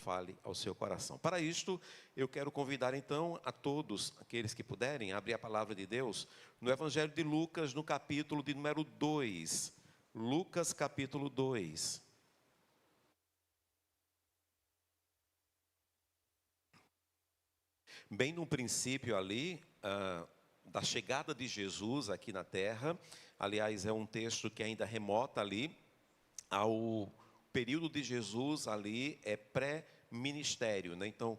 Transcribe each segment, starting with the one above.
fale ao seu coração. Para isto, eu quero convidar então a todos aqueles que puderem abrir a palavra de Deus no Evangelho de Lucas, no capítulo de número 2. Lucas, capítulo 2. Bem no princípio ali, da chegada de Jesus aqui na terra, aliás, é um texto que ainda remota ali ao período de Jesus ali, é pré-ministério, né? Então,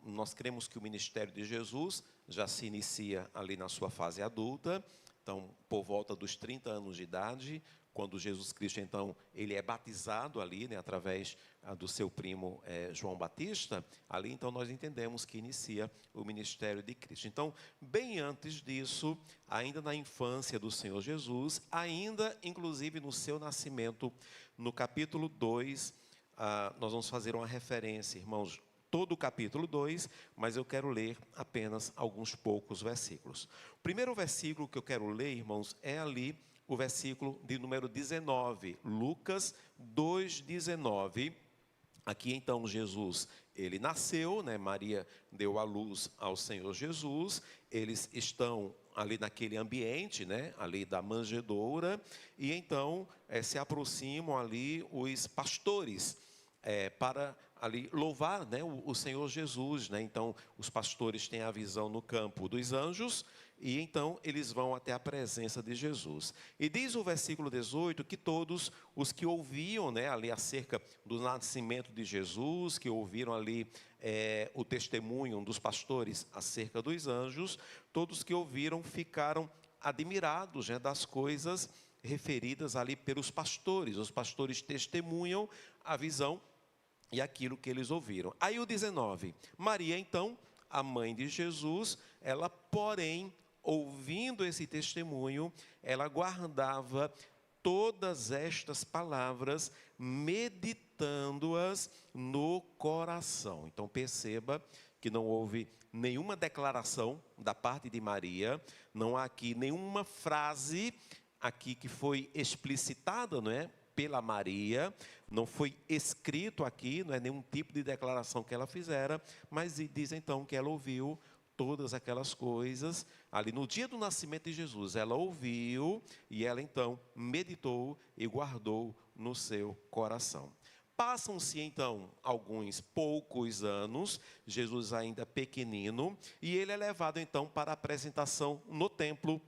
nós cremos que o ministério de Jesus já se inicia ali na sua fase adulta, então, por volta dos 30 anos de idade, quando Jesus Cristo, então, ele é batizado ali, né, através do seu primo João Batista, ali, então, nós entendemos que inicia o ministério de Cristo. Então, bem antes disso, ainda na infância do Senhor Jesus, ainda, inclusive, no seu nascimento, no capítulo 2, nós vamos fazer uma referência, irmãos, todo o capítulo 2, mas eu quero ler apenas alguns poucos versículos. O primeiro versículo que eu quero ler, irmãos, é ali o versículo de número 19, Lucas 2:19. Aqui então Jesus, ele nasceu, né? Maria deu à luz ao Senhor Jesus. Eles estão ali naquele ambiente, né? Ali da manjedoura, e então se aproximam ali os pastores para ali louvar, né, o Senhor Jesus, né? Então os pastores têm a visão no campo dos anjos e então eles vão até a presença de Jesus. E diz o versículo 18 que todos os que ouviam, né, ali acerca do nascimento de Jesus, que ouviram ali o testemunho dos pastores acerca dos anjos, todos que ouviram ficaram admirados, né, das coisas referidas ali pelos pastores. Os pastores testemunham a visão e aquilo que eles ouviram. Aí o 19, Maria então, a mãe de Jesus, ela porém, ouvindo esse testemunho, ela guardava todas estas palavras, meditando-as no coração. Então perceba que não houve nenhuma declaração da parte de Maria, não há aqui nenhuma frase aqui que foi explicitada, não é? Pela Maria, não foi escrito aqui, não é nenhum tipo de declaração que ela fizera, mas diz então que ela ouviu todas aquelas coisas, ali no dia do nascimento de Jesus, ela ouviu e ela então meditou e guardou no seu coração. Passam-se então alguns poucos anos, Jesus ainda pequenino, e ele é levado então para a apresentação no templo.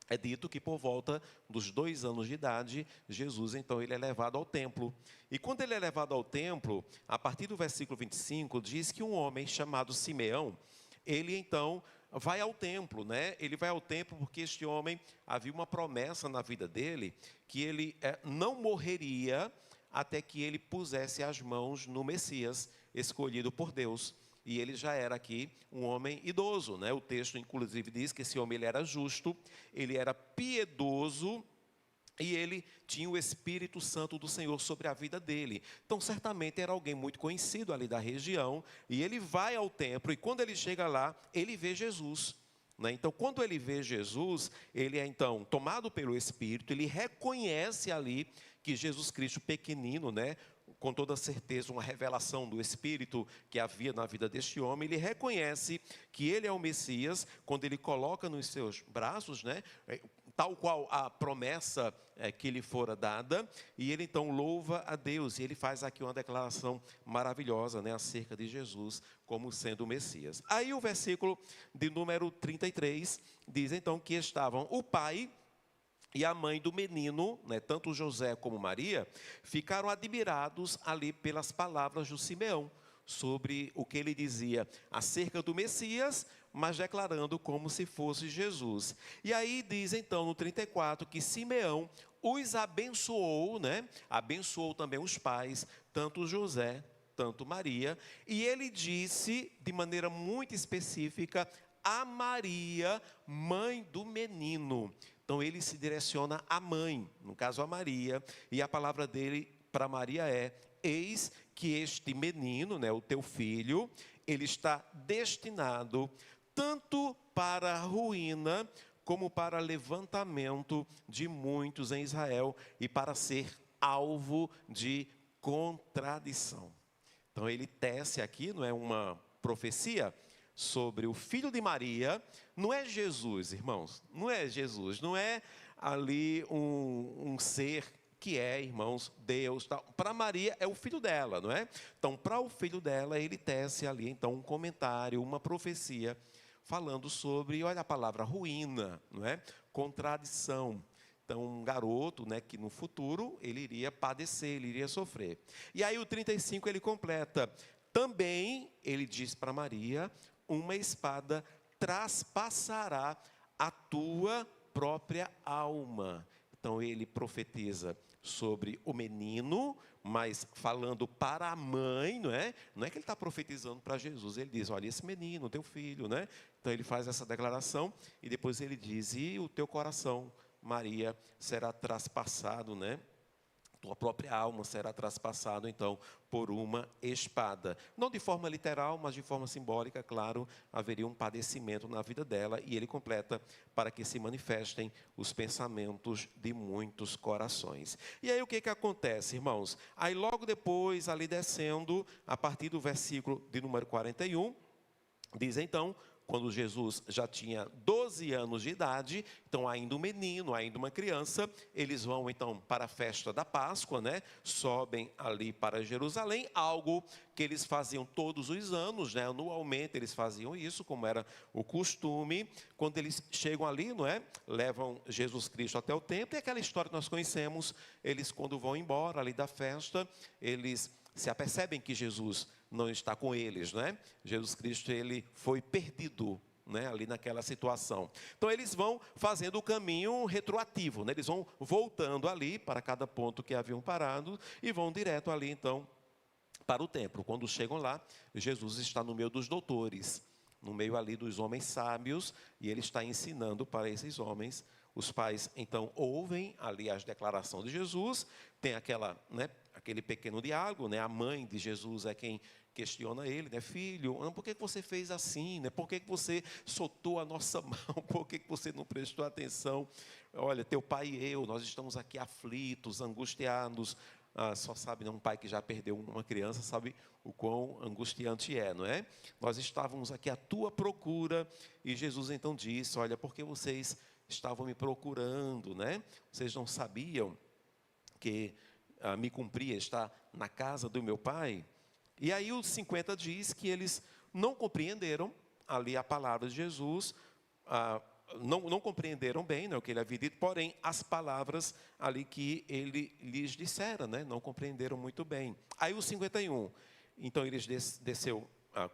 É dito que por volta dos 2 anos de idade, Jesus, então, ele é levado ao templo. E quando ele é levado ao templo, a partir do versículo 25, diz que um homem chamado Simeão, ele então vai ao templo, né? Ele vai ao templo porque este homem, havia uma promessa na vida dele, que ele não morreria até que ele pusesse as mãos no Messias, escolhido por Deus. E ele já era aqui um homem idoso, né? O texto inclusive diz que esse homem ele era justo, ele era piedoso e ele tinha o Espírito Santo do Senhor sobre a vida dele. Então certamente era alguém muito conhecido ali da região, e ele vai ao templo e quando ele chega lá, ele vê Jesus, né? Então quando ele vê Jesus, ele é então tomado pelo Espírito, ele reconhece ali que Jesus Cristo pequenino, né? Com toda certeza uma revelação do Espírito que havia na vida deste homem, ele reconhece que ele é o Messias, quando ele coloca nos seus braços, né, tal qual a promessa que lhe fora dada, e ele então louva a Deus, e ele faz aqui uma declaração maravilhosa, né, acerca de Jesus como sendo o Messias. Aí o versículo de número 33 diz então que estavam o pai e a mãe do menino, né, tanto José como Maria, ficaram admirados ali pelas palavras do Simeão, sobre o que ele dizia acerca do Messias, mas declarando como se fosse Jesus. E aí diz então no 34 que Simeão os abençoou, né? Abençoou também os pais, tanto José, tanto Maria, e ele disse de maneira muito específica a Maria, mãe do menino. Então ele se direciona à mãe, no caso a Maria, e a palavra dele para Maria é: eis que este menino, né, o teu filho, ele está destinado tanto para a ruína como para levantamento de muitos em Israel e para ser alvo de contradição. Então ele tece aqui, não é, uma profecia sobre o filho de Maria. Não é Jesus, irmãos, não é Jesus, não é ali um ser que é, irmãos, Deus. Para Maria é o filho dela, não é? Então, para o filho dela, ele tece ali, então, um comentário, uma profecia, falando sobre, olha a palavra, ruína, não é? Contradição. Então, um garoto, né, que no futuro ele iria padecer, ele iria sofrer. E aí o 35 ele completa. Também, ele diz para Maria, uma espada traspassará a tua própria alma. Então, ele profetiza sobre o menino, mas falando para a mãe, não é? Não é que ele está profetizando para Jesus, ele diz, olha, esse menino, teu filho, né? Então, ele faz essa declaração, e depois ele diz, e o teu coração, Maria, será traspassado, né? Tua própria alma será traspassado, então, por uma espada. Não de forma literal, mas de forma simbólica, claro, haveria um padecimento na vida dela, e ele completa para que se manifestem os pensamentos de muitos corações. E aí o que acontece, irmãos? Aí logo depois, ali descendo, a partir do versículo de número 41, diz então, quando Jesus já tinha 12 anos de idade, então ainda um menino, ainda uma criança, eles vão então para a festa da Páscoa, né? Sobem ali para Jerusalém, algo que eles faziam todos os anos, né? Anualmente eles faziam isso, como era o costume. Quando eles chegam ali, não é? Levam Jesus Cristo até o templo, e aquela história que nós conhecemos, eles quando vão embora ali da festa, eles se apercebem que Jesus não está com eles, né? Jesus Cristo, ele foi perdido, né? Ali naquela situação. Então, eles vão fazendo o caminho retroativo, né? Eles vão voltando ali para cada ponto que haviam parado e vão direto ali, então, para o templo. Quando chegam lá, Jesus está no meio dos doutores, no meio ali dos homens sábios, e ele está ensinando para esses homens. Os pais, então, ouvem ali as declarações de Jesus, tem aquela, né, aquele pequeno diálogo, né? A mãe de Jesus é quem questiona ele, né? Filho, por que você fez assim, né? Por que você soltou a nossa mão? Por que você não prestou atenção? Olha, teu pai e eu, nós estamos aqui aflitos, angustiados. Só sabe, né, um pai que já perdeu uma criança, sabe o quão angustiante é, não é? Nós estávamos aqui à tua procura, e Jesus então disse, olha, porque vocês estavam me procurando, né? Vocês não sabiam que me cumpria estar na casa do meu pai? E aí os 50 diz que eles não compreenderam ali a palavra de Jesus, não compreenderam bem, né, o que ele havia dito, porém as palavras ali que ele lhes dissera, né, não compreenderam muito bem. Aí os 51, então eles desceu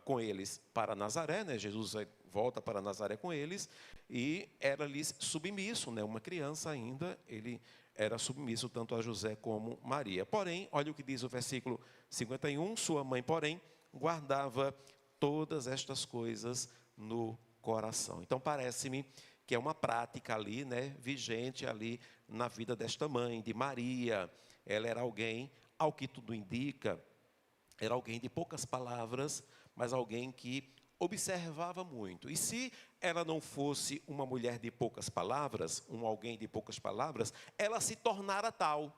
com eles para Nazaré, né, Jesus volta para Nazaré com eles, e era-lhes submisso, né, uma criança ainda, ele era submisso tanto a José como Maria. Porém, olha o que diz o versículo 51, sua mãe, porém, guardava todas estas coisas no coração. Então, parece-me que é uma prática ali, né, vigente ali na vida desta mãe, de Maria. Ela era alguém, ao que tudo indica, era alguém de poucas palavras, mas alguém que observava muito. E se ela não fosse uma mulher de poucas palavras, alguém de poucas palavras, ela se tornara tal,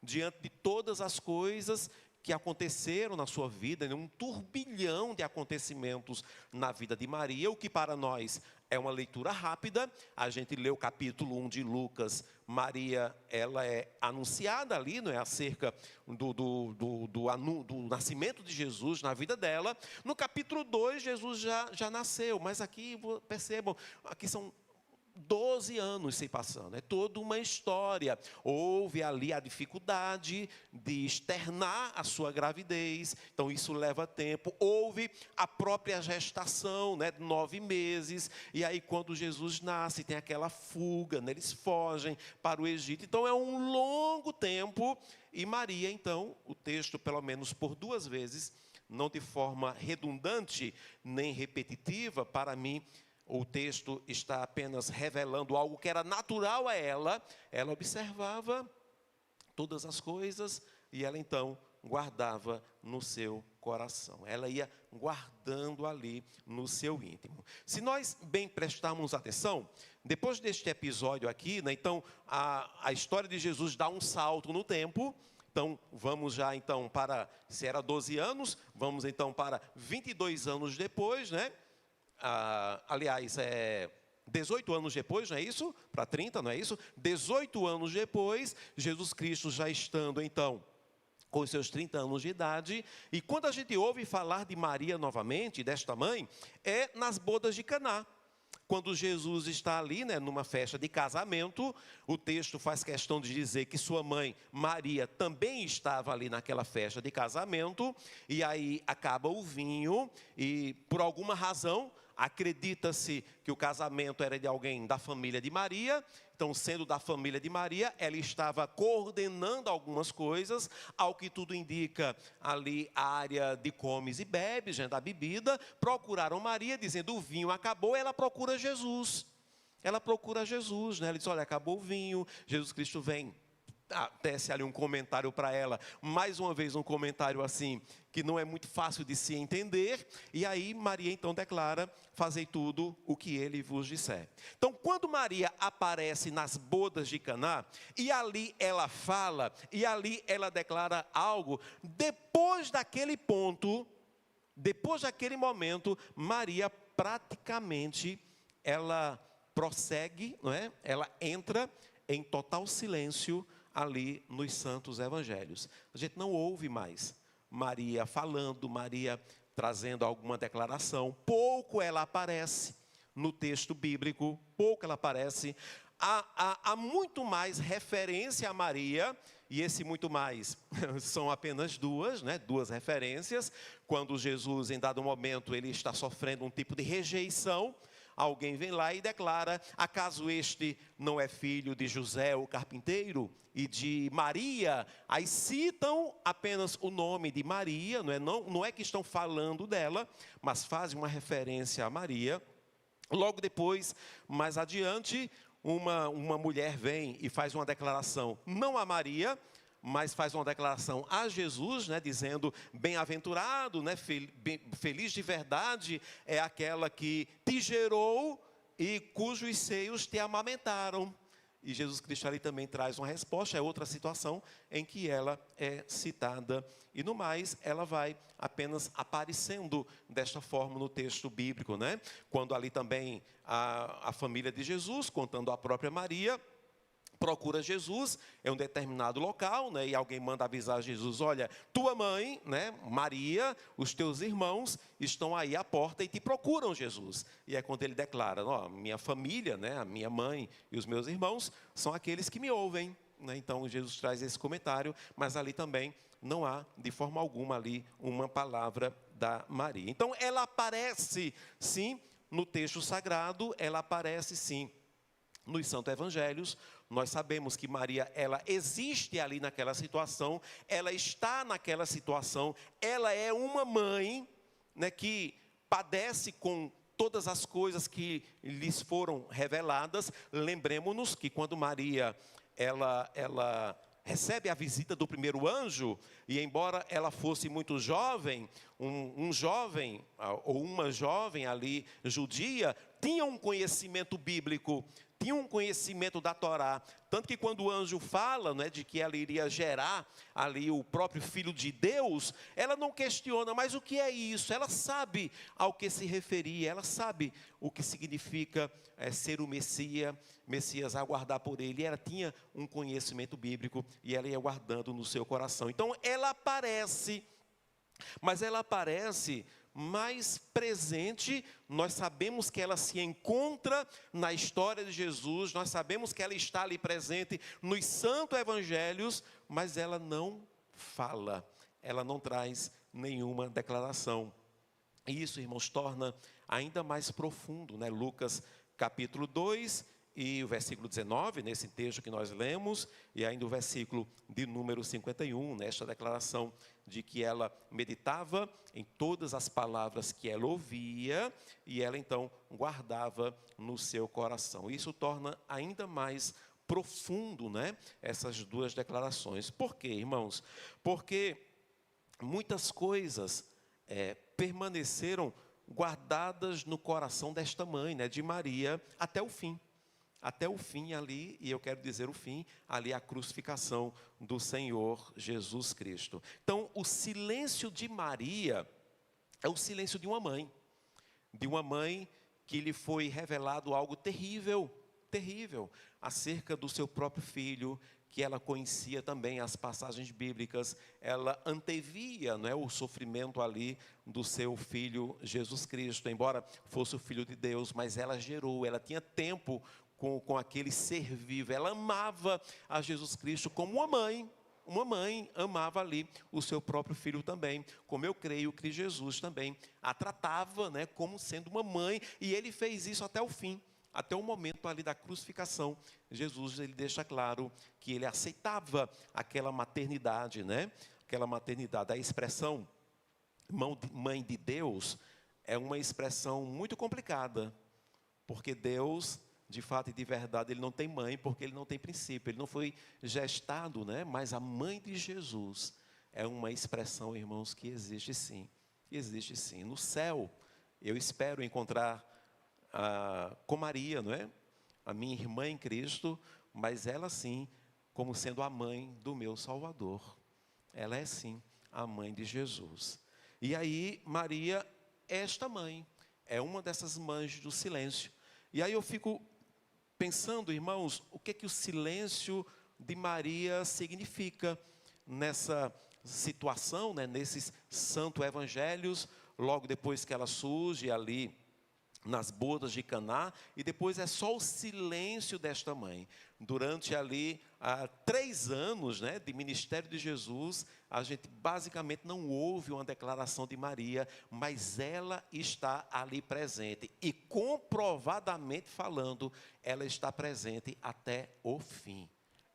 diante de todas as coisas que aconteceram na sua vida, um turbilhão de acontecimentos na vida de Maria, o que para nós é uma leitura rápida. A gente lê o capítulo 1 de Lucas, Maria, ela é anunciada ali, não é, acerca do nascimento de Jesus na vida dela. No capítulo 2, Jesus já nasceu, mas aqui, percebam, aqui são 12 anos se passando, é toda uma história. Houve ali a dificuldade de externar a sua gravidez, então isso leva tempo. Houve a própria gestação, né, de 9 meses, e aí quando Jesus nasce, tem aquela fuga, né, eles fogem para o Egito. Então é um longo tempo, e Maria, então, o texto, pelo menos por 2 vezes, não de forma redundante nem repetitiva, para mim, o texto está apenas revelando algo que era natural a ela. Ela observava todas as coisas e ela então guardava no seu coração. Ela ia guardando ali no seu íntimo. Se nós bem prestarmos atenção, depois deste episódio aqui, né, então a história de Jesus dá um salto no tempo. Então, vamos já então para, se era 12 anos, vamos então para 22 anos depois, né? Aliás, 18 anos depois, não é isso? Para 30, não é isso? 18 anos depois, Jesus Cristo já estando então com os seus 30 anos de idade, e quando a gente ouve falar de Maria novamente, desta mãe, é nas bodas de Caná. Quando Jesus está ali, né, numa festa de casamento, o texto faz questão de dizer que sua mãe, Maria, também estava ali naquela festa de casamento, e aí acaba o vinho, e por alguma razão, acredita-se que o casamento era de alguém da família de Maria. Então, sendo da família de Maria, ela estava coordenando algumas coisas, ao que tudo indica ali a área de comes e bebes, né, da bebida. Procuraram Maria, dizendo, o vinho acabou, ela procura Jesus. Ela procura Jesus, né? Ela diz, olha, acabou o vinho, Jesus Cristo vem. Tece ali um comentário para ela, mais uma vez um comentário assim, que não é muito fácil de se entender, e aí Maria então declara, fazei tudo o que ele vos disser. Então quando Maria aparece nas bodas de Caná, e ali ela fala, e ali ela declara algo, depois daquele ponto, depois daquele momento, Maria praticamente, ela prossegue, não é? Ela entra em total silêncio, ali nos santos evangelhos. A gente não ouve mais Maria falando, Maria trazendo alguma declaração. Pouco ela aparece no texto bíblico, pouco ela aparece. Há muito mais referência a Maria, e esse muito mais são apenas duas, né? Duas referências. Quando Jesus, em dado momento, ele está sofrendo um tipo de rejeição, alguém vem lá e declara, acaso este não é filho de José, o carpinteiro, e de Maria? Aí citam apenas o nome de Maria, não é que estão falando dela, mas fazem uma referência a Maria. Logo depois, mais adiante, uma mulher vem e faz uma declaração, não a Maria, mas faz uma declaração a Jesus, né, dizendo, bem-aventurado, né, feliz de verdade é aquela que te gerou e cujos seios te amamentaram. E Jesus Cristo ali também traz uma resposta, é outra situação em que ela é citada. E no mais, ela vai apenas aparecendo desta forma no texto bíblico, né? Quando ali também a família de Jesus, contando a própria Maria, procura Jesus em um determinado local, né, e alguém manda avisar Jesus, olha, tua mãe, né, Maria, os teus irmãos estão aí à porta e te procuram, Jesus. E é quando ele declara, ó, minha família, né, a minha mãe e os meus irmãos são aqueles que me ouvem, né? Então Jesus traz esse comentário, mas ali também não há de forma alguma ali uma palavra da Maria. Então ela aparece sim no texto sagrado, ela aparece sim nos santos evangelhos. Nós sabemos que Maria, ela existe ali naquela situação, ela está naquela situação, ela é uma mãe, né, que padece com todas as coisas que lhes foram reveladas. Lembremos-nos que quando Maria, ela recebe a visita do primeiro anjo, e embora ela fosse muito jovem, um jovem ou uma jovem ali judia, tinha um conhecimento bíblico, tinha um conhecimento da Torá, tanto que quando o anjo fala, né, de que ela iria gerar ali o próprio Filho de Deus, ela não questiona, mas o que é isso? Ela sabe ao que se referia, ela sabe o que significa ser o Messias, aguardar por ele. Ela tinha um conhecimento bíblico e ela ia guardando no seu coração. Então ela aparece, mas ela aparece mais presente. Nós sabemos que ela se encontra na história de Jesus, nós sabemos que ela está ali presente nos santos evangelhos, mas ela não fala, ela não traz nenhuma declaração. E isso, irmãos, torna ainda mais profundo, né? Lucas capítulo 2 e o versículo 19, nesse texto que nós lemos, e ainda o versículo de número 51, nesta declaração de que ela meditava em todas as palavras que ela ouvia, e ela então guardava no seu coração. Isso torna ainda mais profundo, né, essas duas declarações. Por quê, irmãos? Porque muitas coisas permaneceram guardadas no coração desta mãe, né, de Maria, até o fim. até o fim ali, e eu quero dizer o fim, ali a crucificação do Senhor Jesus Cristo. Então, o silêncio de Maria é o silêncio de uma mãe que lhe foi revelado algo terrível, terrível, acerca do seu próprio filho, que ela conhecia também as passagens bíblicas, ela antevia, não é, o sofrimento ali do seu filho Jesus Cristo, embora fosse o Filho de Deus, mas ela gerou, ela tinha tempo com aquele ser vivo, ela amava a Jesus Cristo como uma mãe amava ali o seu próprio filho também, como eu creio que Jesus também a tratava, né, como sendo uma mãe, e ele fez isso até o fim, até o momento ali da crucificação. Jesus, ele deixa claro que ele aceitava aquela maternidade, né, aquela maternidade. A expressão mãe de Deus é uma expressão muito complicada, porque Deus, de fato e de verdade, ele não tem mãe, porque ele não tem princípio, ele não foi gestado, né? Mas a mãe de Jesus é uma expressão, irmãos, que existe sim, no céu. Eu espero encontrar com Maria, não é? A minha irmã em Cristo, mas ela sim, como sendo a mãe do meu Salvador, ela é sim a mãe de Jesus. E aí Maria, esta mãe, é uma dessas mães do silêncio. E aí eu fico pensando, irmãos, o que o silêncio de Maria significa nessa situação, né, nesses santos evangelhos, logo depois que ela surge ali nas bodas de Caná, e depois é só o silêncio desta mãe. Durante ali 3 anos, né, de ministério de Jesus, a gente basicamente não ouve uma declaração de Maria, mas ela está ali presente, e comprovadamente falando, ela está presente até o fim.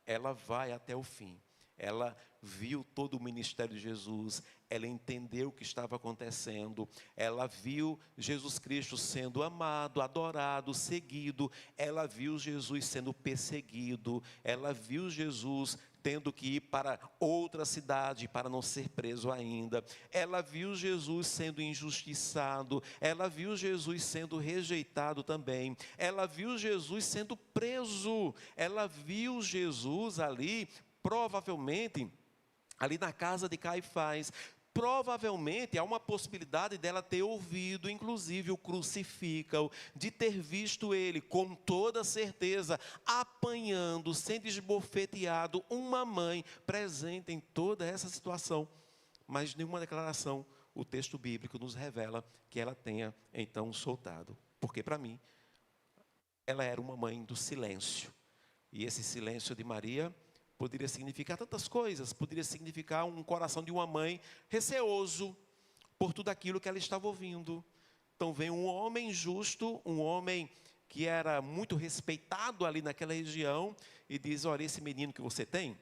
Ela vai até o fim. Ela viu todo o ministério de Jesus, ela entendeu o que estava acontecendo, ela viu Jesus Cristo sendo amado, adorado, seguido, ela viu Jesus sendo perseguido, ela viu Jesus tendo que ir para outra cidade para não ser preso ainda, ela viu Jesus sendo injustiçado, ela viu Jesus sendo rejeitado também, ela viu Jesus sendo preso, ela viu Jesus ali, provavelmente, ali na casa de Caifás. Provavelmente há uma possibilidade dela ter ouvido, inclusive, o crucificam, de ter visto ele, com toda certeza, apanhando, sendo esbofeteado, uma mãe presente em toda essa situação. Mas nenhuma declaração, o texto bíblico nos revela que ela tenha, então, soltado. Porque, para mim, ela era uma mãe do silêncio. E esse silêncio de Maria poderia significar tantas coisas, poderia significar um coração de uma mãe receoso por tudo aquilo que ela estava ouvindo. Então vem um homem justo, um homem que era muito respeitado ali naquela região, e diz: olha, esse menino que você tem,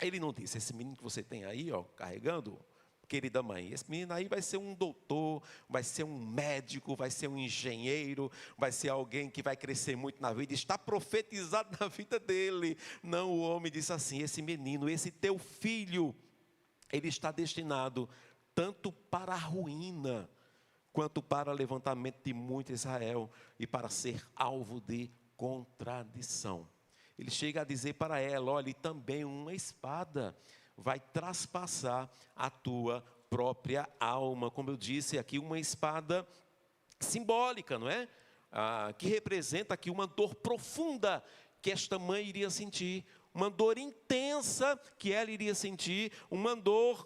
ele não disse, esse menino que você tem aí, ó, carregando, querida mãe, esse menino aí vai ser um doutor, vai ser um médico, vai ser um engenheiro, vai ser alguém que vai crescer muito na vida, está profetizado na vida dele. Não, o homem disse assim: esse menino, esse teu filho, ele está destinado tanto para a ruína, quanto para o levantamento de muito Israel, e para ser alvo de contradição. Ele chega a dizer para ela: olha, e também uma espada vai traspassar a tua própria alma. Como eu disse aqui, uma espada simbólica, não é? Que representa aqui uma dor profunda que esta mãe iria sentir, uma dor intensa que ela iria sentir, uma dor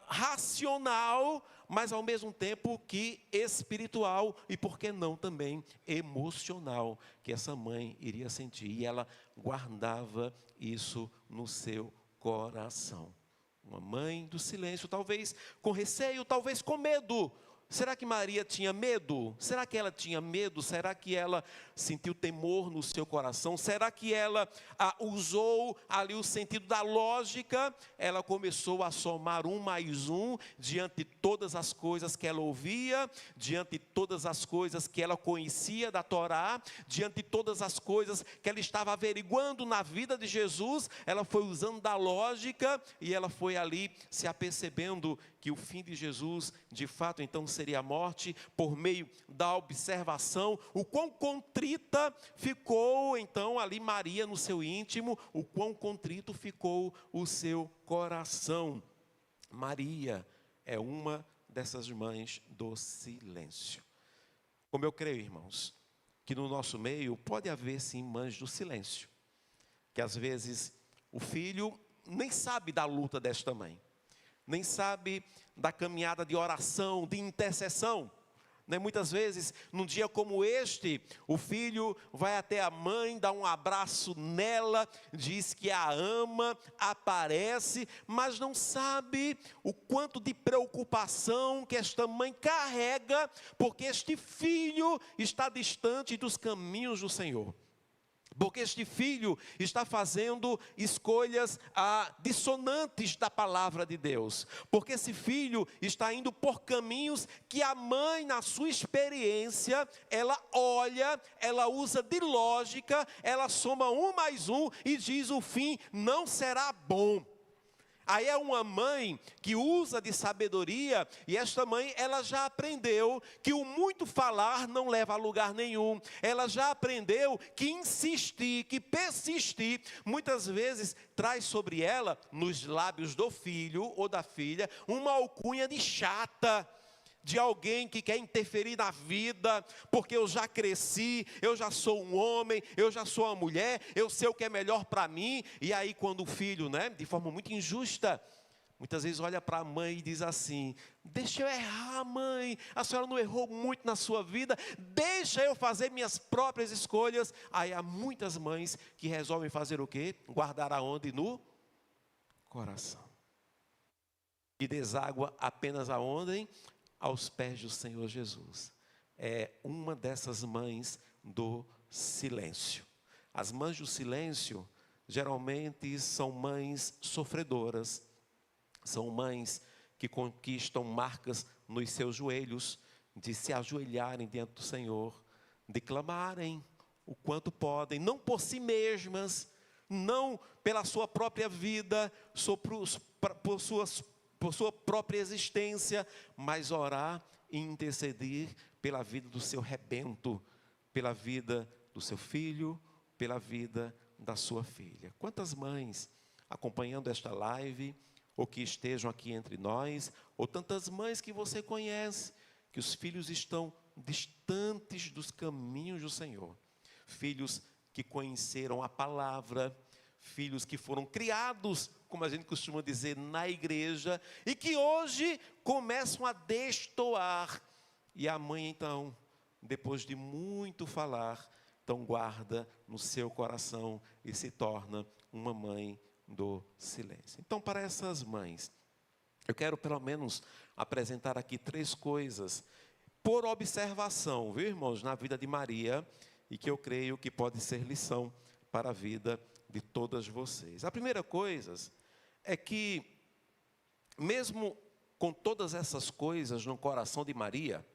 racional, mas ao mesmo tempo que espiritual, e por que não também emocional, que essa mãe iria sentir. E ela guardava isso no seu coração. Uma mãe do silêncio, talvez com receio, talvez com medo. Será que Maria tinha medo? Será que ela tinha medo? Será que ela sentiu temor no seu coração? Será que ela usou ali o sentido da lógica? Ela começou a somar 1 mais 1 diante de todas as coisas que ela ouvia, diante de todas as coisas que ela conhecia da Torá, diante de todas as coisas que ela estava averiguando na vida de Jesus. Ela foi usando da lógica, e ela foi ali se apercebendo que o fim de Jesus, de fato, então seria seria a morte, por meio da observação, o quão contrita ficou então ali Maria no seu íntimo, o quão contrito ficou o seu coração. Maria é uma dessas mães do silêncio. Como eu creio, irmãos, que no nosso meio pode haver sim mães do silêncio, que às vezes o filho nem sabe da luta desta mãe, nem sabe da caminhada de oração, de intercessão. Muitas vezes, num dia como este, o filho vai até a mãe, dá um abraço nela, diz que a ama, aparece, mas não sabe o quanto de preocupação que esta mãe carrega, porque este filho está distante dos caminhos do Senhor. Porque este filho está fazendo escolhas dissonantes da palavra de Deus. Porque esse filho está indo por caminhos que a mãe, na sua experiência, ela olha, ela usa de lógica, ela soma 1 mais 1 e diz: o fim não será bom. Aí é uma mãe que usa de sabedoria, e esta mãe, ela já aprendeu que o muito falar não leva a lugar nenhum. Ela já aprendeu que insistir, que persistir, muitas vezes traz sobre ela, nos lábios do filho ou da filha, uma alcunha de chata, de alguém que quer interferir na vida, porque eu já cresci, eu já sou um homem, eu já sou uma mulher, eu sei o que é melhor para mim. E aí quando o filho, de forma muito injusta, muitas vezes olha para a mãe e diz assim: deixa eu errar, mãe, a senhora não errou muito na sua vida, deixa eu fazer minhas próprias escolhas. Aí há muitas mães que resolvem fazer o quê? Guardar aonde? No coração. E deságua apenas aonde? Aos pés do Senhor Jesus. É uma dessas mães do silêncio. As mães do silêncio geralmente são mães sofredoras, são mães que conquistam marcas nos seus joelhos, de se ajoelharem diante do Senhor, de clamarem o quanto podem, não por si mesmas, não pela sua própria vida, por sua própria existência, mas orar e interceder pela vida do seu rebento, pela vida do seu filho, pela vida da sua filha. Quantas mães acompanhando esta live, ou que estejam aqui entre nós, ou tantas mães que você conhece, que os filhos estão distantes dos caminhos do Senhor. Filhos que conheceram a palavra, filhos que foram criados, como a gente costuma dizer, na igreja, e que hoje começam a destoar. E a mãe então, depois de muito falar, então guarda no seu coração e se torna uma mãe do silêncio. Então, para essas mães, eu quero pelo menos apresentar aqui 3 coisas, por observação, viu, irmãos, na vida de Maria, e que eu creio que pode ser lição para a vida de todas vocês. A primeira coisa é que, mesmo com todas essas coisas no coração de Maria,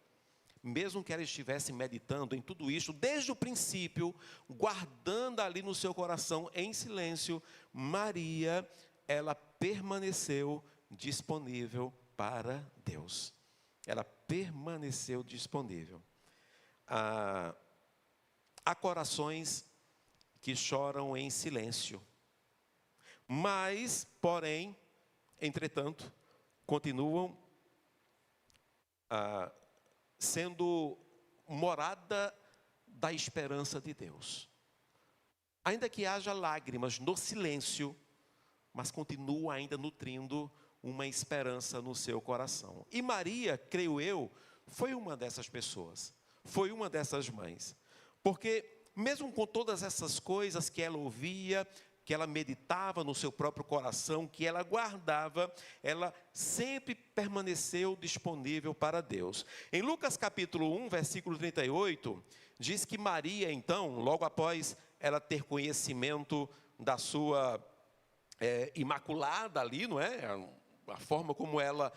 mesmo que ela estivesse meditando em tudo isso, desde o princípio, guardando ali no seu coração em silêncio, Maria, ela permaneceu disponível para Deus. Ela permaneceu disponível. Há corações que choram em silêncio, mas, porém, entretanto, continuam sendo morada da esperança de Deus. Ainda que haja lágrimas no silêncio, mas continua ainda nutrindo uma esperança no seu coração. E Maria, creio eu, foi uma dessas pessoas, foi uma dessas mães, porque mesmo com todas essas coisas que ela ouvia, que ela meditava no seu próprio coração, que ela guardava, ela sempre permaneceu disponível para Deus. Em Lucas capítulo 1, versículo 38, diz que Maria, então, logo após ela ter conhecimento da sua imaculada ali, não é? A forma como ela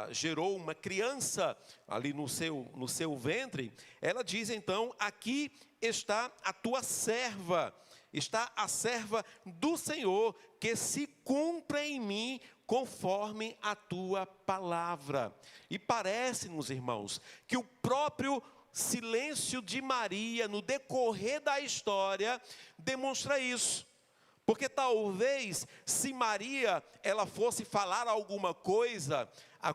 gerou uma criança ali no seu ventre, ela diz então: aqui está a tua serva, está a serva do Senhor, que se cumpra em mim conforme a tua palavra. E parece-nos, irmãos, que o próprio silêncio de Maria, no decorrer da história, demonstra isso. Porque talvez, se Maria, ela fosse falar alguma coisa,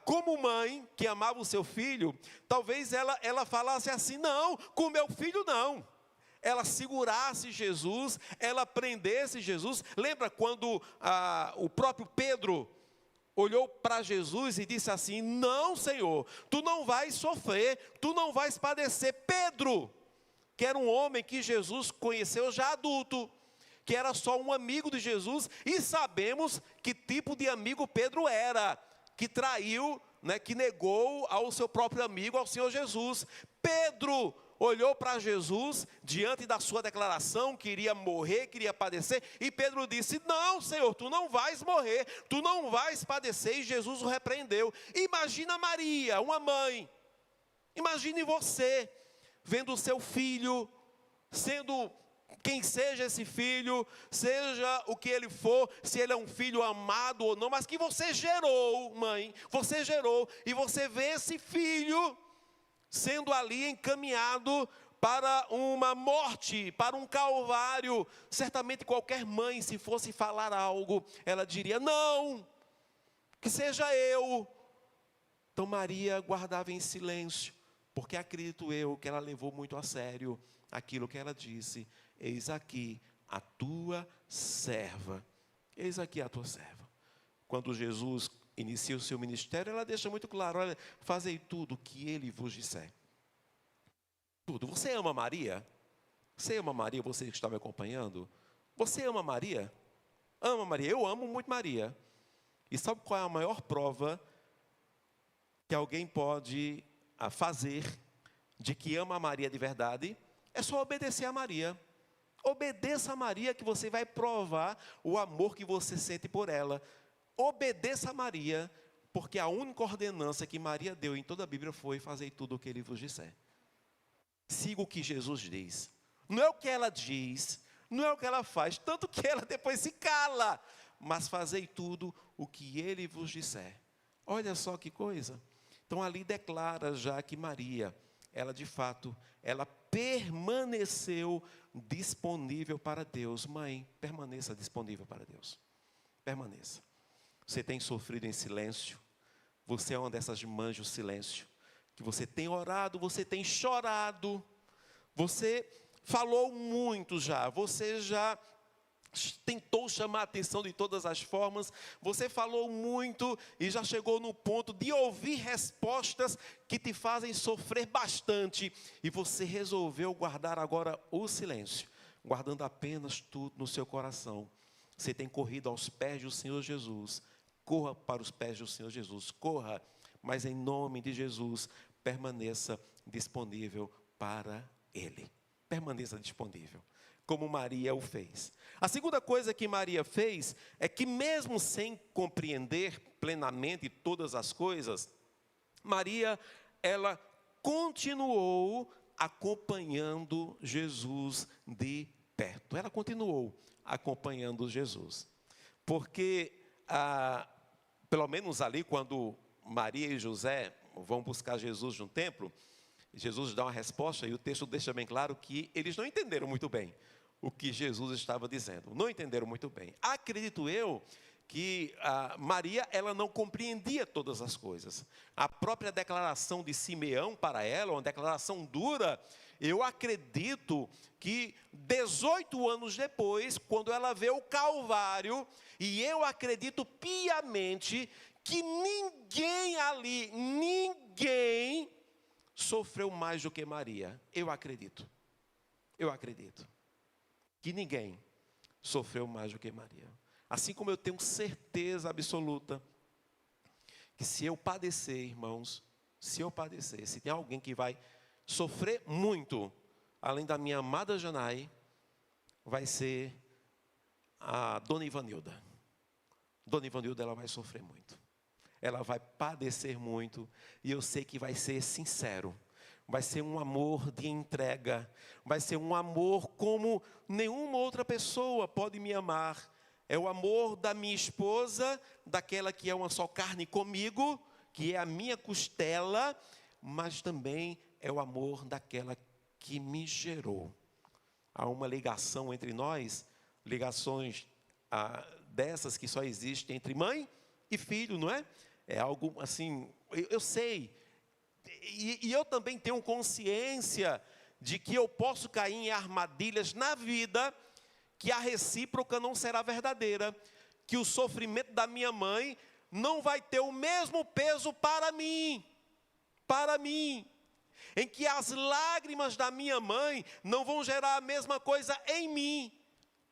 como mãe que amava o seu filho, talvez ela falasse assim: não, com meu filho não. Ela segurasse Jesus, ela prendesse Jesus. Lembra quando o próprio Pedro olhou para Jesus e disse assim: não, Senhor, tu não vais sofrer, tu não vais padecer. Pedro, que era um homem que Jesus conheceu já adulto, que era só um amigo de Jesus, e sabemos que tipo de amigo Pedro era, que traiu, que negou ao seu próprio amigo, ao Senhor Jesus. Pedro olhou para Jesus, diante da sua declaração, que iria morrer, que iria padecer, e Pedro disse: não, Senhor, tu não vais morrer, tu não vais padecer, e Jesus o repreendeu. Imagina Maria, uma mãe, imagine você, vendo o seu filho, sendo quem seja esse filho, seja o que ele for, se ele é um filho amado ou não, mas que você gerou, mãe, você gerou, e você vê esse filho sendo ali encaminhado para uma morte, para um calvário. Certamente qualquer mãe, se fosse falar algo, ela diria: não, que seja eu. Então Maria guardava em silêncio, porque acredito eu que ela levou muito a sério aquilo que ela disse: eis aqui a tua serva. Eis aqui a tua serva. Quando Jesus inicia o seu ministério, ela deixa muito claro: olha, fazei tudo o que ele vos disser. Tudo. Você ama Maria? Você ama Maria, você que está me acompanhando? Você ama Maria? Ama Maria? Eu amo muito Maria. E sabe qual é a maior prova que alguém pode fazer de que ama a Maria de verdade? É só obedecer a Maria. Obedeça a Maria, que você vai provar o amor que você sente por ela. Obedeça a Maria, porque a única ordenança que Maria deu em toda a Bíblia foi: fazei tudo o que ele vos disser. Siga o que Jesus diz. Não é o que ela diz, não é o que ela faz, tanto que ela depois se cala. Mas fazei tudo o que ele vos disser. Olha só que coisa. Então ali declara já que Maria, ela de fato, ela permaneceu disponível para Deus. Mãe, permaneça disponível para Deus. Permaneça. Você tem sofrido em silêncio. Você é uma dessas mães do silêncio. Que você tem orado, você tem chorado. Você falou muito já. Você já tentou chamar a atenção de todas as formas. Você falou muito e já chegou no ponto de ouvir respostas que te fazem sofrer bastante. E você resolveu guardar agora o silêncio, guardando apenas tudo no seu coração. Você tem corrido aos pés do Senhor Jesus. Corra para os pés do Senhor Jesus. Corra, mas em nome de Jesus, permaneça disponível para Ele. Permaneça disponível, como Maria o fez. A segunda coisa que Maria fez é que, mesmo sem compreender plenamente todas as coisas, Maria, ela continuou acompanhando Jesus de perto. Ela continuou acompanhando Jesus. Porque, pelo menos ali, quando Maria e José vão buscar Jesus no templo, Jesus dá uma resposta e o texto deixa bem claro que eles não entenderam muito bem o que Jesus estava dizendo. Não entenderam muito bem. Acredito eu que Maria, ela não compreendia todas as coisas. A própria declaração de Simeão para ela, uma declaração dura, eu acredito que 18 anos depois, quando ela vê o Calvário, e eu acredito piamente que ninguém ali, ninguém sofreu mais do que Maria. Eu acredito que ninguém sofreu mais do que Maria. Assim como eu tenho certeza absoluta que se eu padecer, irmãos, se tem alguém que vai sofrer muito, além da minha amada Janai, vai ser a Dona Ivanilda. Dona Ivanilda, ela vai sofrer muito. Ela vai padecer muito, e eu sei que vai ser sincero. Vai ser um amor de entrega. Vai ser um amor como nenhuma outra pessoa pode me amar. é o amor da minha esposa, daquela que é uma só carne comigo, que é a minha costela, mas também é o amor daquela que me gerou. Há uma ligação entre nós, ligações dessas que só existem entre mãe e filho, não é? É algo assim, eu sei, e eu também tenho consciência de que eu posso cair em armadilhas na vida, que a recíproca não será verdadeira, que o sofrimento da minha mãe não vai ter o mesmo peso para mim, em que as lágrimas da minha mãe não vão gerar a mesma coisa em mim,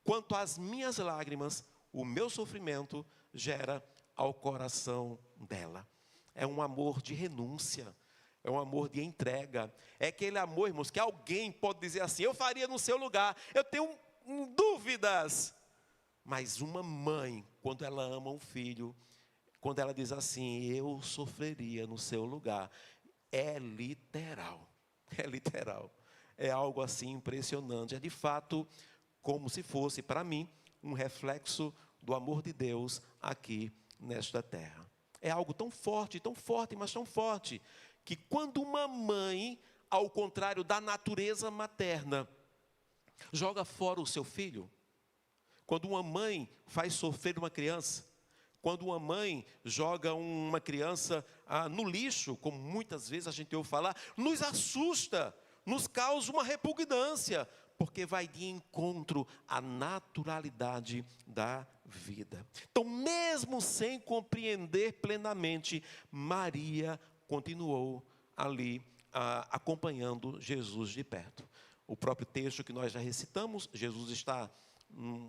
quanto as minhas lágrimas, o meu sofrimento gera ao coração dela. É um amor de renúncia, é um amor de entrega, é aquele amor, irmãos, que alguém pode dizer assim, eu faria no seu lugar, eu tenho dúvidas, mas uma mãe, quando ela ama um filho, quando ela diz assim, eu sofreria no seu lugar, é literal, é algo assim impressionante, é de fato como se fosse para mim um reflexo do amor de Deus aqui nesta terra. É algo tão forte, mas tão forte, que quando uma mãe, ao contrário da natureza materna, joga fora o seu filho, quando uma mãe faz sofrer uma criança, quando uma mãe joga uma criança no lixo, como muitas vezes a gente ouve falar, nos assusta, nos causa uma repugnância, porque vai de encontro à naturalidade da vida. Então, mesmo sem compreender plenamente, Maria continuou ali acompanhando Jesus de perto. O próprio texto que nós já recitamos, Jesus está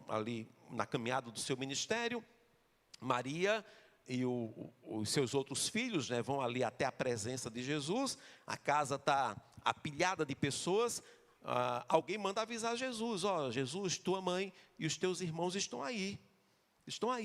ali na caminhada do seu ministério, Maria e os seus outros filhos, né, vão ali até a presença de Jesus, a casa está apilhada de pessoas, alguém manda avisar Jesus, Jesus, tua mãe e os teus irmãos estão aí,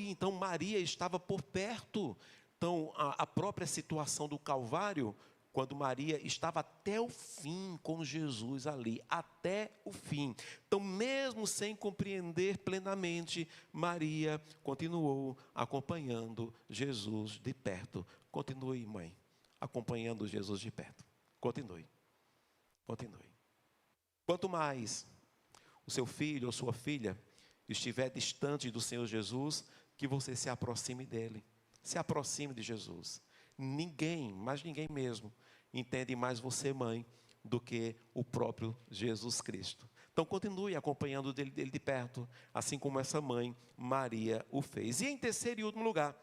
então Maria estava por perto. Então a própria situação do Calvário, quando Maria estava até o fim com Jesus ali, até o fim. Então, mesmo sem compreender plenamente, Maria continuou acompanhando Jesus de perto. Continue, mãe, acompanhando Jesus de perto. Continue. Quanto mais o seu filho ou sua filha estiver distante do Senhor Jesus, que você se aproxime dele. Se aproxime de Jesus. Ninguém, mas ninguém mesmo, entende mais você, mãe, do que o próprio Jesus Cristo. Então, continue acompanhando dele de perto, assim como essa mãe, Maria, o fez. E em terceiro e último lugar,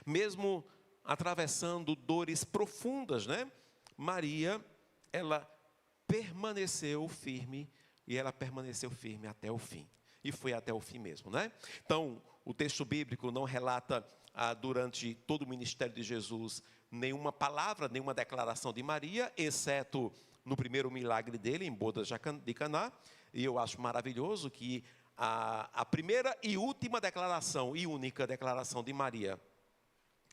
mesmo atravessando dores profundas, né? Maria, ela permaneceu firme, e ela permaneceu firme até o fim. E foi até o fim mesmo, né? Então, o texto bíblico não relata durante todo o ministério de Jesus nenhuma palavra, nenhuma declaração de Maria, exceto no primeiro milagre dele, em bodas de Caná. E eu acho maravilhoso que a primeira e última declaração, e única declaração de Maria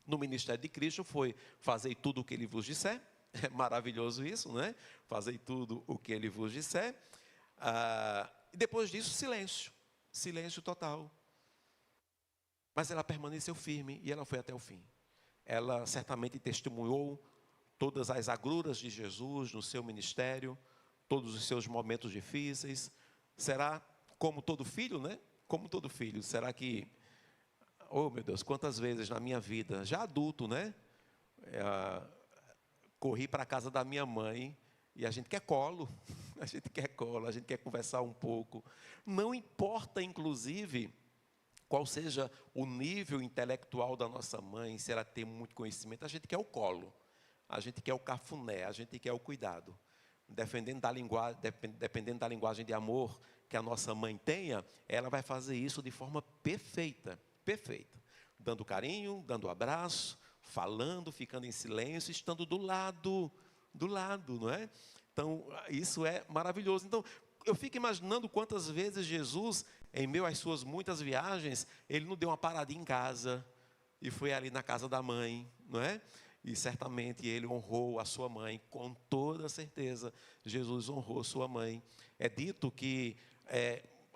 no ministério de Cristo foi: fazei tudo o que ele vos disser. É maravilhoso isso, né? Fazei tudo o que ele vos disser. E depois disso, silêncio total. Mas ela permaneceu firme e ela foi até o fim. Ela certamente testemunhou todas as agruras de Jesus no seu ministério, todos os seus momentos difíceis. Será como todo filho, né? Como todo filho. Será que, oh meu Deus, quantas vezes na minha vida, já adulto, né? Corri para a casa da minha mãe e a gente quer colo, a gente quer conversar um pouco. Não importa, inclusive, qual seja o nível intelectual da nossa mãe, se ela tem muito conhecimento, a gente quer o colo, a gente quer o cafuné, a gente quer o cuidado. Dependendo da linguagem de amor que a nossa mãe tenha, ela vai fazer isso de forma perfeita. Dando carinho, dando abraço, falando, ficando em silêncio, estando do lado, não é? Então, isso é maravilhoso. Então, eu fico imaginando quantas vezes Jesus, em meio às suas muitas viagens, ele não deu uma paradinha em casa e foi ali na casa da mãe, não é? E certamente ele honrou a sua mãe, com toda certeza, Jesus honrou sua mãe. É dito que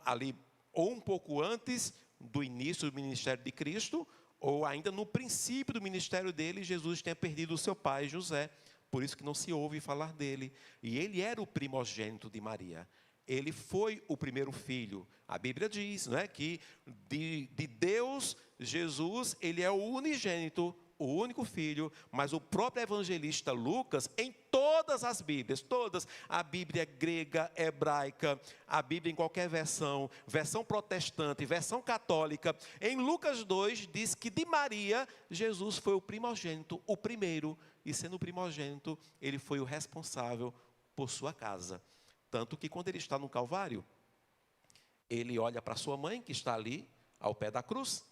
ali, ou um pouco antes, do início do ministério de Cristo, ou ainda no princípio do ministério dele, Jesus tenha perdido o seu pai, José. Por isso que não se ouve falar dele. E ele era o primogênito de Maria. Ele foi o primeiro filho. A Bíblia diz, não é, que de Deus, Jesus, ele é o unigênito, o único filho, mas o próprio evangelista Lucas, em todas as Bíblias, todas, a Bíblia grega, hebraica, a Bíblia em qualquer versão, versão protestante, versão católica, em Lucas 2 diz que de Maria, Jesus foi o primogênito, o primeiro, e sendo o primogênito, ele foi o responsável por sua casa. Tanto que quando ele está no Calvário, ele olha para sua mãe, que está ali, ao pé da cruz,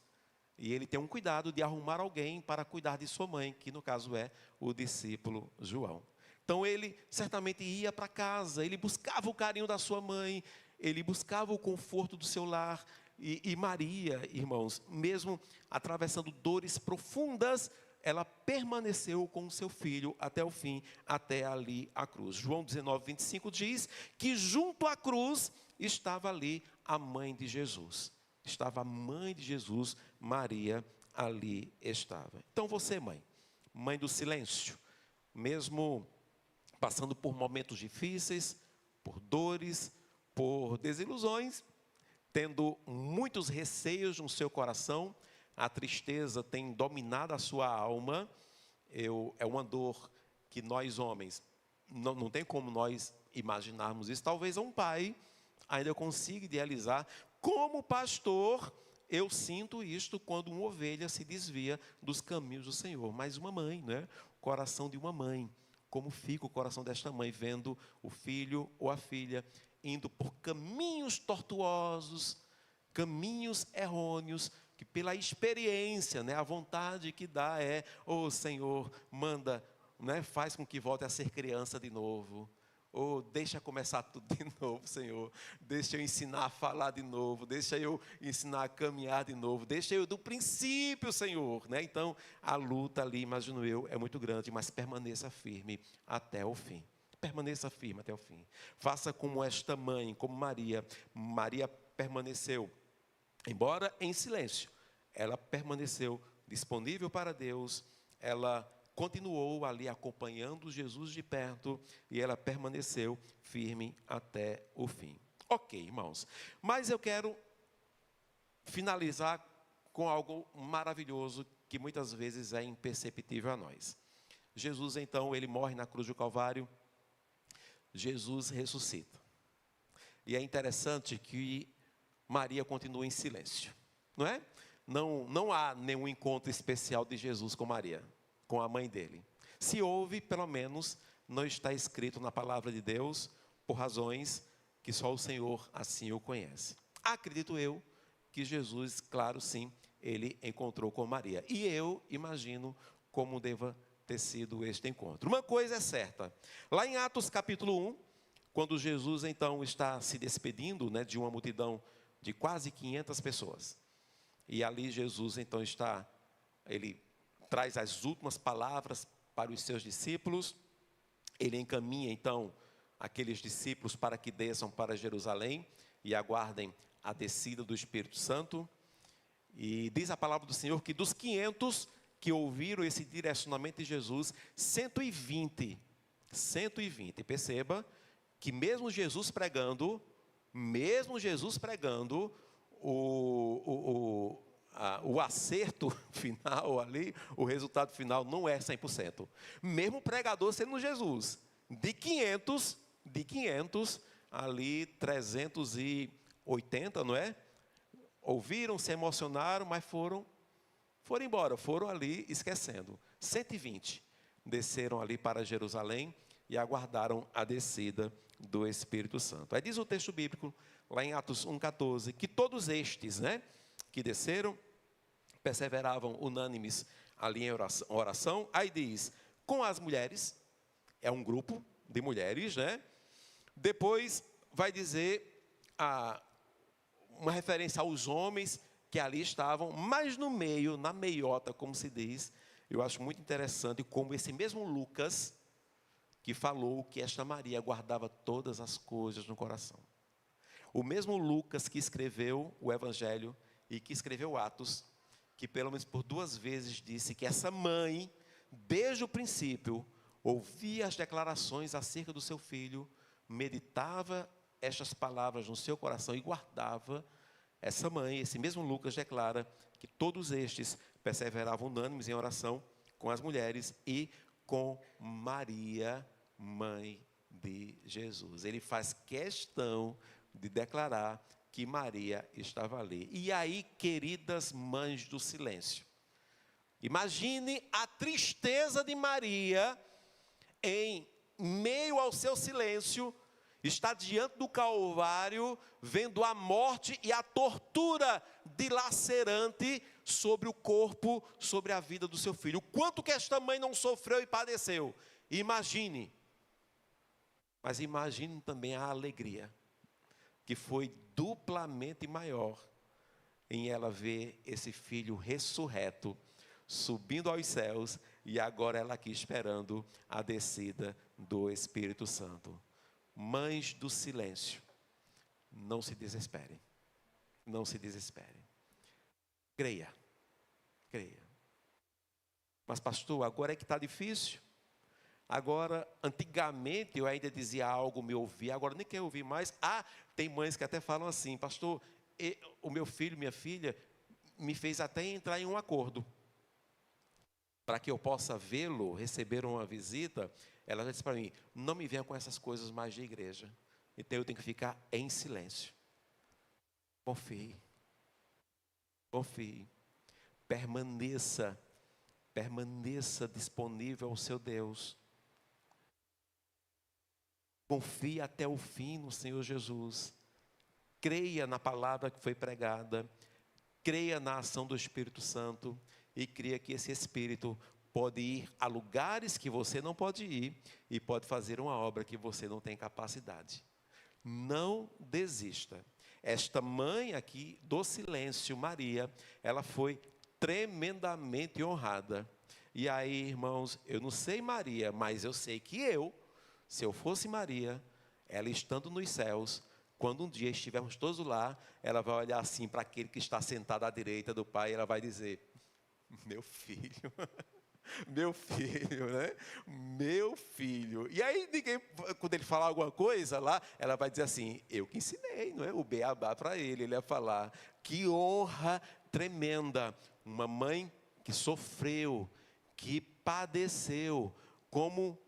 e ele tem um cuidado de arrumar alguém para cuidar de sua mãe, que no caso é o discípulo João. Então ele certamente ia para casa, ele buscava o carinho da sua mãe, ele buscava o conforto do seu lar. E Maria, irmãos, mesmo atravessando dores profundas, ela permaneceu com o seu filho até o fim, até ali a cruz. João 19, 25 diz que junto à cruz estava ali a mãe de Jesus. Estava a mãe de Jesus, Maria, ali estava. Então você, mãe, mãe do silêncio, mesmo passando por momentos difíceis, por dores, por desilusões, tendo muitos receios no seu coração, a tristeza tem dominado a sua alma, é uma dor que nós homens, não tem como nós imaginarmos isso. Talvez um pai ainda consiga idealizar. Como pastor, eu sinto isto quando uma ovelha se desvia dos caminhos do Senhor. Mas uma mãe, né? O coração de uma mãe. Como fica o coração desta mãe vendo o filho ou a filha indo por caminhos tortuosos, caminhos errôneos, que pela experiência, né, a vontade que dá é, ô Senhor, manda, né, faz com que volte a ser criança de novo. Ou deixa começar tudo de novo, Senhor. Deixa eu ensinar a falar de novo. Deixa eu ensinar a caminhar de novo. Deixa eu do princípio, Senhor. Né? Então, a luta ali, imagino eu, é muito grande, mas permaneça firme até o fim. Permaneça firme até o fim. Faça como esta mãe, como Maria. Maria permaneceu, embora em silêncio, ela permaneceu disponível para Deus. Ela continuou ali acompanhando Jesus de perto e ela permaneceu firme até o fim. Ok, irmãos, mas eu quero finalizar com algo maravilhoso que muitas vezes é imperceptível a nós. Jesus, então, ele morre na cruz do Calvário, Jesus ressuscita. E é interessante que Maria continua em silêncio, não é? Não há nenhum encontro especial de Jesus com Maria, com a mãe dele. Se houve, pelo menos, não está escrito na palavra de Deus, por razões que só o Senhor assim o conhece. Acredito eu que Jesus, claro, sim, ele encontrou com Maria. E eu imagino como deva ter sido este encontro. Uma coisa é certa, lá em Atos capítulo 1, quando Jesus então está se despedindo, né, de uma multidão de quase 500 pessoas. E ali Jesus então ele traz as últimas palavras para os seus discípulos. Ele encaminha então aqueles discípulos para que desçam para Jerusalém e aguardem a descida do Espírito Santo. E diz a palavra do Senhor que dos 500 que ouviram esse direcionamento de Jesus, 120, perceba que mesmo Jesus pregando, o acerto final ali, o resultado final não é 100%. Mesmo o pregador sendo Jesus, de 500, ali 380, não é? Ouviram, se emocionaram, mas foram embora, foram ali esquecendo. 120 desceram ali para Jerusalém e aguardaram a descida do Espírito Santo. Aí diz o texto bíblico, lá em Atos 1,14, que todos estes, né, que desceram, perseveravam unânimes ali em oração. Aí diz, com as mulheres, é um grupo de mulheres, né? Depois vai dizer uma referência aos homens que ali estavam, mas no meio, na meiota, como se diz, eu acho muito interessante como esse mesmo Lucas, que falou que esta Maria guardava todas as coisas no coração. O mesmo Lucas que escreveu o Evangelho e que escreveu Atos, que pelo menos por 2 vezes disse que essa mãe, desde o princípio, ouvia as declarações acerca do seu filho, meditava estas palavras no seu coração e guardava. Essa mãe, esse mesmo Lucas declara que todos estes perseveravam unânimes em oração com as mulheres e com Maria, mãe de Jesus. Ele faz questão de declarar que Maria estava ali. E aí, queridas mães do silêncio, imagine a tristeza de Maria em meio ao seu silêncio, está diante do Calvário, vendo a morte e a tortura dilacerante sobre o corpo, sobre a vida do seu filho. O quanto que esta mãe não sofreu e padeceu. Imagine. Mas imagine também a alegria, que foi duplamente maior em ela ver esse filho ressurreto, subindo aos céus, e agora ela aqui esperando a descida do Espírito Santo. Mães do silêncio, não se desesperem, não se desesperem. Creia, creia. Mas pastor, agora é que está difícil. Agora, antigamente eu ainda dizia algo, me ouvia, agora nem quero ouvir mais. Tem mães que até falam assim, pastor, o meu filho, minha filha, me fez até entrar em um acordo. Para que eu possa vê-lo, receber uma visita, ela já disse para mim, não me venha com essas coisas mais de igreja. Então eu tenho que ficar em silêncio. Confie. Confie. Permaneça disponível ao seu Deus. Confie até o fim no Senhor Jesus. Creia na palavra que foi pregada. Creia na ação do Espírito Santo. E creia que esse Espírito pode ir a lugares que você não pode ir. E pode fazer uma obra que você não tem capacidade. Não desista. Esta mãe aqui do silêncio, Maria, ela foi tremendamente honrada. E aí, irmãos, eu não sei Maria, mas eu sei que se eu fosse Maria, ela estando nos céus, quando um dia estivermos todos lá, ela vai olhar assim para aquele que está sentado à direita do Pai, e ela vai dizer, meu filho, meu filho, né? Meu filho. E aí, quando ele falar alguma coisa lá, ela vai dizer assim, eu que ensinei, não é? O beabá para ele ia falar, que honra tremenda, uma mãe que sofreu, que padeceu, como,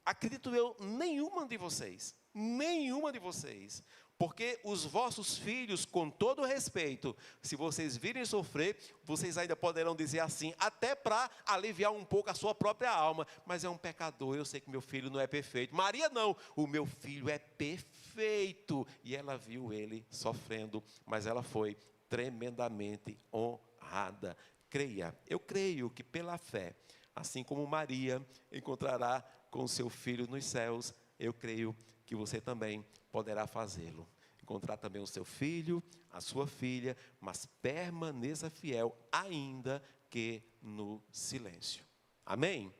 acredito eu, nenhuma de vocês, porque os vossos filhos, com todo respeito, se vocês virem sofrer, vocês ainda poderão dizer assim, até para aliviar um pouco a sua própria alma, mas é um pecador, eu sei que meu filho não é perfeito. Maria não, o meu filho é perfeito, e ela viu ele sofrendo, mas ela foi tremendamente honrada. Creia, eu creio que pela fé, assim como Maria encontrará com seu filho nos céus, eu creio que você também poderá fazê-lo. Encontrar também o seu filho, a sua filha, mas permaneça fiel, ainda que no silêncio. Amém?